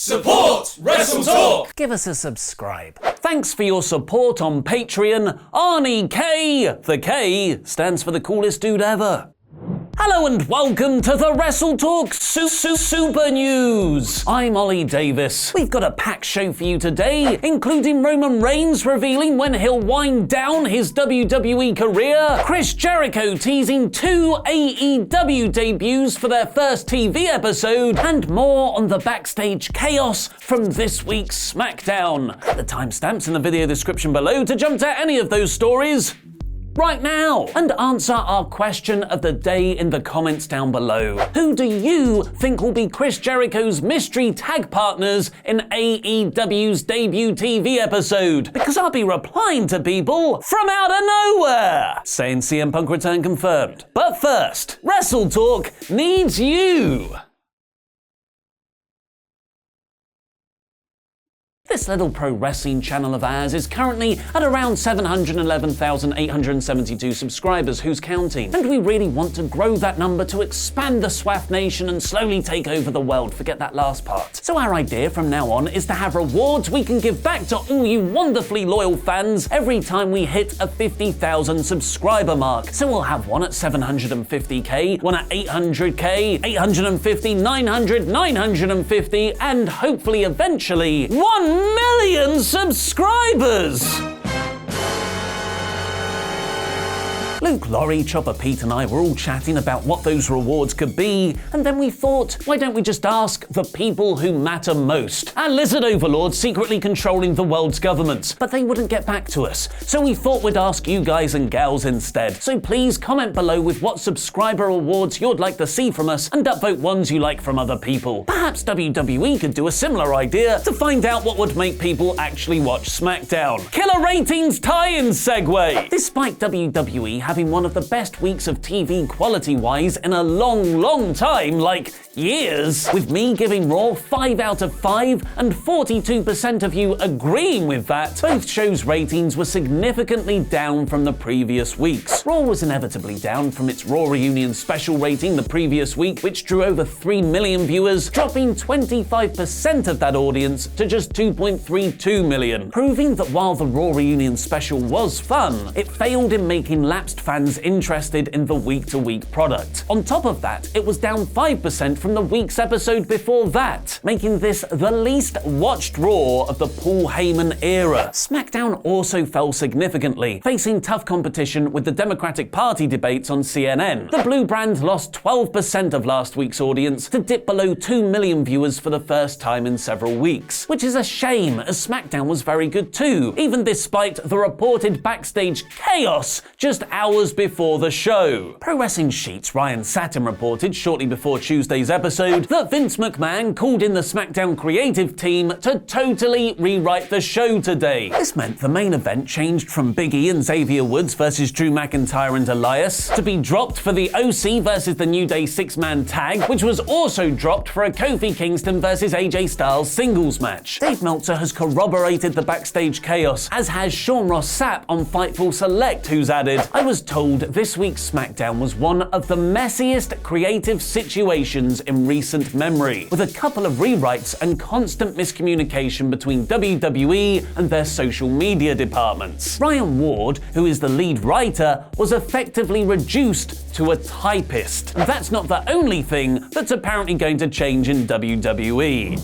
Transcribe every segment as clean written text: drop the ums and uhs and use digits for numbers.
Support WrestleTalk! Give us a subscribe. Thanks for your support on Patreon, Arnie K. The K stands for the coolest dude ever. Hello and welcome to the WrestleTalk Super News. I'm Ollie Davis. We've got a packed show for you today, including Roman Reigns revealing when he'll wind down his WWE career, Chris Jericho teasing 2 AEW debuts for their first TV episode, and more on the backstage chaos from this week's SmackDown. The timestamps in the video description below to jump to any of those stories right now and answer our question of the day in the comments down below. Who do you think will be Chris Jericho's mystery tag partners in AEW's debut TV episode? Because I'll be replying to people from out of nowhere, saying CM Punk return confirmed. But first, WrestleTalk needs you. This little pro wrestling channel of ours is currently at around 711,872 subscribers, who's counting. And we really want to grow that number to expand the SWAF nation and slowly take over the world. Forget that last part. So our idea from now on is to have rewards we can give back to all you wonderfully loyal fans every time we hit a 50,000 subscriber mark. So we'll have one at 750k, one at 800k, 850, 900, 950, and hopefully eventually 1 million subscribers! Luke, Laurie, Chopper Pete and I were all chatting about what those rewards could be, and then we thought, why don't we just ask the people who matter most? Our lizard overlords secretly controlling the world's governments, but they wouldn't get back to us. So we thought we'd ask you guys and gals instead. So please comment below with what subscriber awards you'd like to see from us and upvote ones you like from other people. Perhaps WWE could do a similar idea to find out what would make people actually watch SmackDown. Killer ratings tie-in segue! Despite WWE having one of the best weeks of TV quality-wise in a long time, like years, with me giving Raw 5 out of 5 and 42% of you agreeing with that, both shows' ratings were significantly down from the previous weeks. Raw was inevitably down from its Raw Reunion special rating the previous week, which drew over 3 million viewers, dropping 25% of that audience to just 2.32 million, proving that while the Raw Reunion special was fun, it failed in making lapsed fans interested in the week-to-week product. On top of that, it was down 5% from the week's episode before that, making this the least watched Raw of the Paul Heyman era. SmackDown also fell significantly, facing tough competition with the Democratic Party debates on CNN. The Blue brand lost 12% of last week's audience to dip below 2 million viewers for the first time in several weeks, which is a shame as SmackDown was very good too, even despite the reported backstage chaos just hours before the show. Pro Wrestling Sheet's Ryan Satin reported shortly before Tuesday's episode that Vince McMahon called in the SmackDown creative team to totally rewrite the show today. This meant the main event changed from Big E and Xavier Woods versus Drew McIntyre and Elias to be dropped for the OC versus the New Day 6-man tag, which was also dropped for a Kofi Kingston versus AJ Styles singles match. Dave Meltzer has corroborated the backstage chaos, as has Sean Ross Sapp on Fightful Select, who's added, "I was told this week's SmackDown was one of the messiest creative situations in recent memory, with a couple of rewrites and constant miscommunication between WWE and their social media departments. Ryan Ward, who is the lead writer, was effectively reduced to a typist. And that's not the only thing that's apparently going to change in WWE.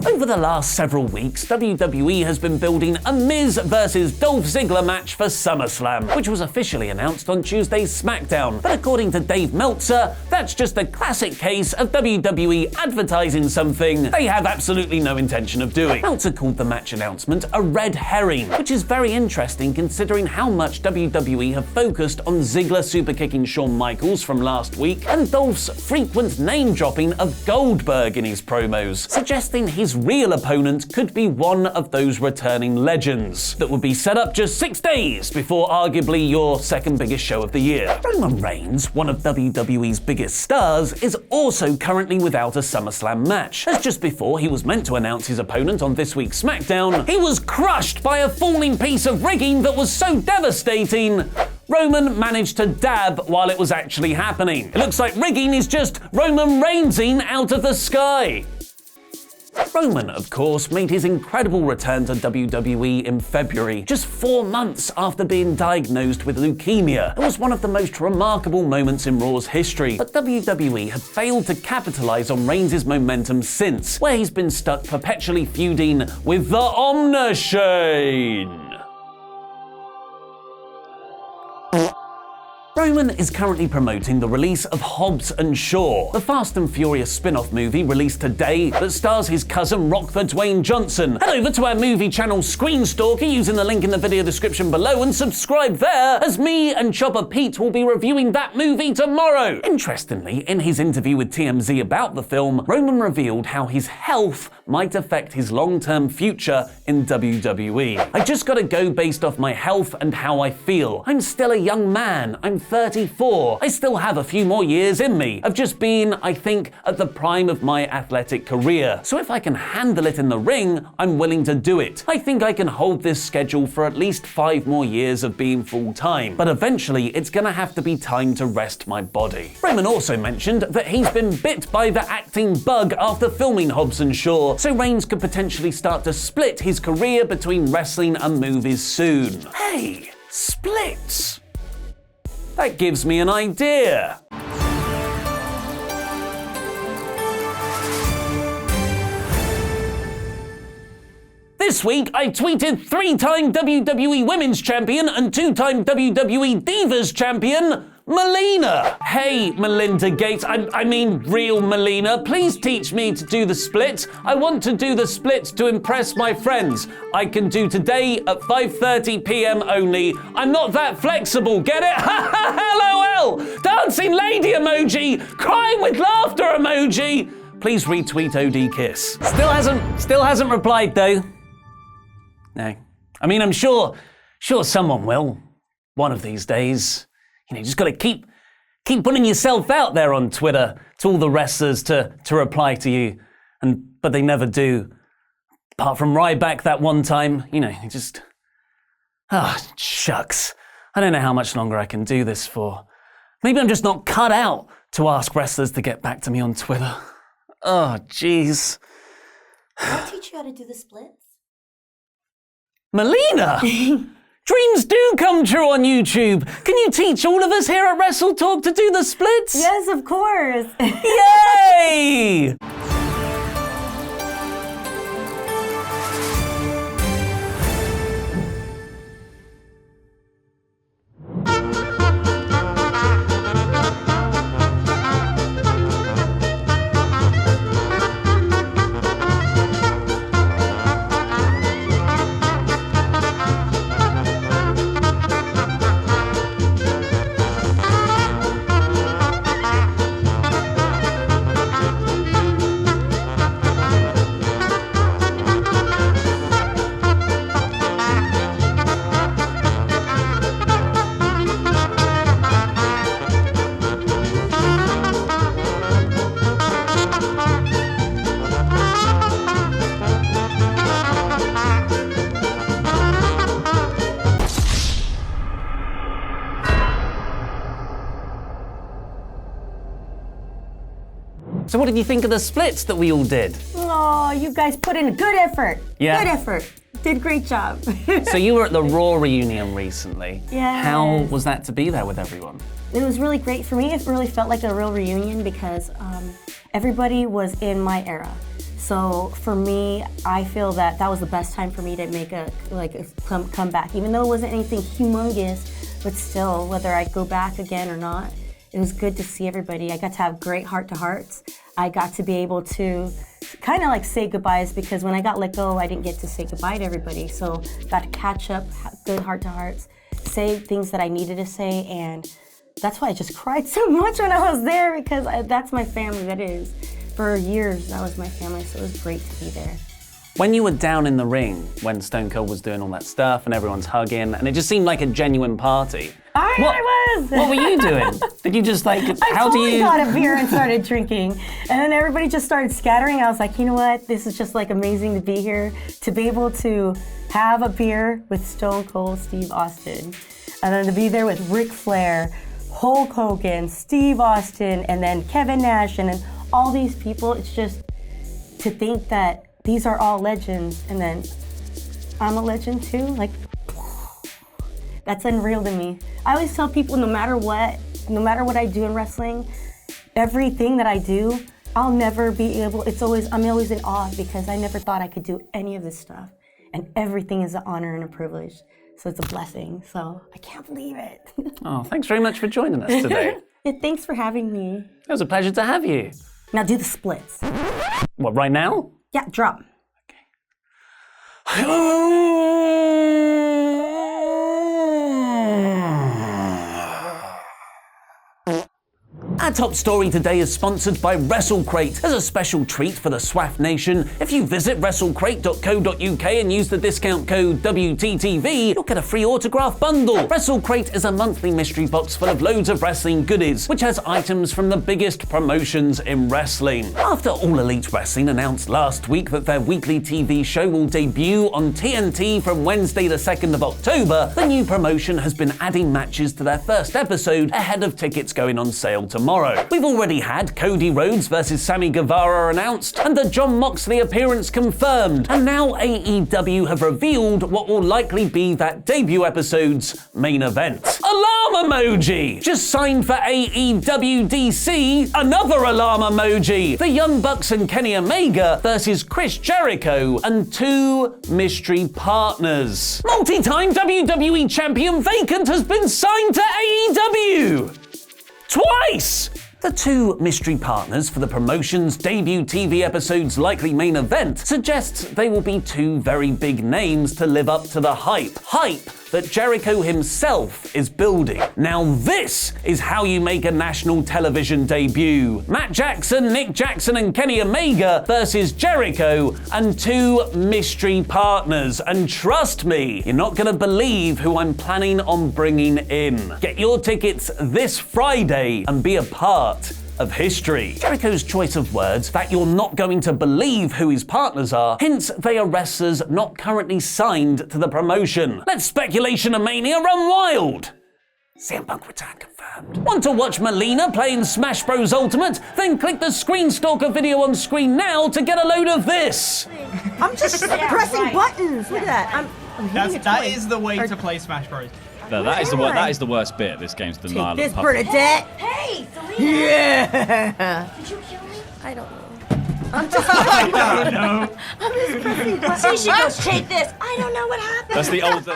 Over the last several weeks, WWE has been building a Miz versus Dolph Ziggler match for SummerSlam, which was officially announced on Tuesday's SmackDown. But according to Dave Meltzer, that's just a classic case of WWE advertising something they have absolutely no intention of doing. Meltzer called the match announcement a red herring, which is very interesting considering how much WWE have focused on Ziggler superkicking Shawn Michaels from last week and Dolph's frequent name-dropping of Goldberg in his promos, suggesting his real opponent could be one of those returning legends that would be set up just 6 days before arguably your second biggest show of the year. Roman Reigns, one of WWE's biggest stars, is also currently without a SummerSlam match, as just before he was meant to announce his opponent on this week's SmackDown, he was crushed by a falling piece of rigging that was so devastating Roman managed to dab while it was actually happening. It looks like rigging is just Roman Reignsing out of the sky. Roman, of course, made his incredible return to WWE in February, just 4 months after being diagnosed with leukemia. It was one of the most remarkable moments in Raw's history, but WWE have failed to capitalize on Reigns' momentum since, where he's been stuck perpetually feuding with the Omnichain. Roman is currently promoting the release of Hobbs and Shaw, the Fast and Furious spin-off movie released today that stars his cousin Rockford Dwayne Johnson. Head over to our movie channel Screen Stalker using the link in the video description below and subscribe there, as me and Chopper Pete will be reviewing that movie tomorrow. Interestingly, in his interview with TMZ about the film, Roman revealed how his health might affect his long-term future in WWE. I just gotta go based off my health and how I feel. I'm still a young man. I'm 34. I still have a few more years in me of just being, I think, at the prime of my athletic career. So if I can handle it in the ring, I'm willing to do it. I think I can hold this schedule for at least 5 more years of being full-time, but eventually it's gonna have to be time to rest my body. Roman also mentioned that he's been bit by the acting bug after filming Hobbs and Shaw, so Reigns could potentially start to split his career between wrestling and movies soon. Hey, splits! That gives me an idea. This week, I tweeted 3-time WWE Women's Champion and 2-time WWE Divas Champion, Melina. Hey, Melinda Gates, I mean real Melina, please teach me to do the splits. I want to do the splits to impress my friends. I can do today at 5:30 p.m. only. I'm not that flexible, get it? LOL! Dancing lady emoji! Crying with laughter emoji! Please retweet OD Kiss. Still hasn't replied though. No. I mean, I'm sure someone will. One of these days. You just gotta keep putting yourself out there on Twitter to all the wrestlers to reply to you. But they never do. Apart from Ryback that one time, just... shucks. I don't know how much longer I can do this for. Maybe I'm just not cut out to ask wrestlers to get back to me on Twitter. Oh, jeez. I'll teach you how to do the splits. Melina! Dreams do come true on YouTube. Can you teach all of us here at WrestleTalk to do the splits? Yes, of course. Yay! So what did you think of the splits that we all did? Oh, you guys put in a good effort. Yeah. Good effort. Did a great job. So you were at the Raw reunion recently. Yes. How was that to be there with everyone? It was really great for me. It really felt like a real reunion because everybody was in my era. So for me, I feel that was the best time for me to make a comeback. Even though it wasn't anything humongous, but still, whether I go back again or not, it was good to see everybody. I got to have great heart-to-hearts. I got to be able to kind of say goodbyes because when I got let go, I didn't get to say goodbye to everybody. So got to catch up, good heart-to-hearts, say things that I needed to say, and that's why I just cried so much when I was there because that's my family, that is. For years, that was my family, so it was great to be there. When you were down in the ring, when Stone Cold was doing all that stuff and everyone's hugging, and it just seemed like a genuine party. I was! What were you doing? Did you just I totally got a beer and started drinking. And then everybody just started scattering. I was like, you know what? This is just amazing to be here, to be able to have a beer with Stone Cold Steve Austin. And then to be there with Ric Flair, Hulk Hogan, Steve Austin, and then Kevin Nash, and then all these people, it's just to think that these are all legends, and then I'm a legend too, like, that's unreal to me. I always tell people no matter what I do in wrestling, everything that I do, I'll never be able, I'm always in awe because I never thought I could do any of this stuff. And everything is an honor and a privilege. So it's a blessing. So I can't believe it. Oh, thanks very much for joining us today. Thanks for having me. It was a pleasure to have you. Now do the splits. What, right now? Yeah, drop. Our top story today is sponsored by WrestleCrate. As a special treat for the SWAF Nation, if you visit WrestleCrate.co.uk and use the discount code WTTV, you'll get a free autograph bundle. WrestleCrate is a monthly mystery box full of loads of wrestling goodies, which has items from the biggest promotions in wrestling. After All Elite Wrestling announced last week that their weekly TV show will debut on TNT from Wednesday the 2nd of October, the new promotion has been adding matches to their first episode ahead of tickets going on sale tomorrow. We've already had Cody Rhodes versus Sammy Guevara announced, and the Jon Moxley appearance confirmed, and now AEW have revealed what will likely be that debut episode's main event. Alarm emoji! Just signed for AEW DC, another alarm emoji! The Young Bucks and Kenny Omega versus Chris Jericho and 2 mystery partners. Multi-time WWE champion Vacant has been signed to AEW! Twice! The 2 mystery partners for the promotion's debut TV episode's likely main event suggests they will be 2 very big names to live up to the hype that Jericho himself is building. Now this is how you make a national television debut. Matt Jackson, Nick Jackson and Kenny Omega versus Jericho and 2 mystery partners. And trust me, you're not gonna believe who I'm planning on bringing in. Get your tickets this Friday and be a part of history. Jericho's choice of words that you're not going to believe who his partners are hints they are wrestlers not currently signed to the promotion. Let speculation and mania run wild. CM Punk return confirmed. Want to watch Melina playing Smash Bros Ultimate? Then click the Screen Stalker video on screen now to get a load of this. I'm just pressing buttons. Look at that. I'm hitting a That toy. is the way to play Smash Bros. No, that is the worst bit of this game's the Nyla This puppet. Bernadette. Hey, Selena! Yeah. Did you kill me? I don't know. I'm just pressing buttons. I'm just pressing buttons. See, she goes, take this. I don't know what happened. That's the old.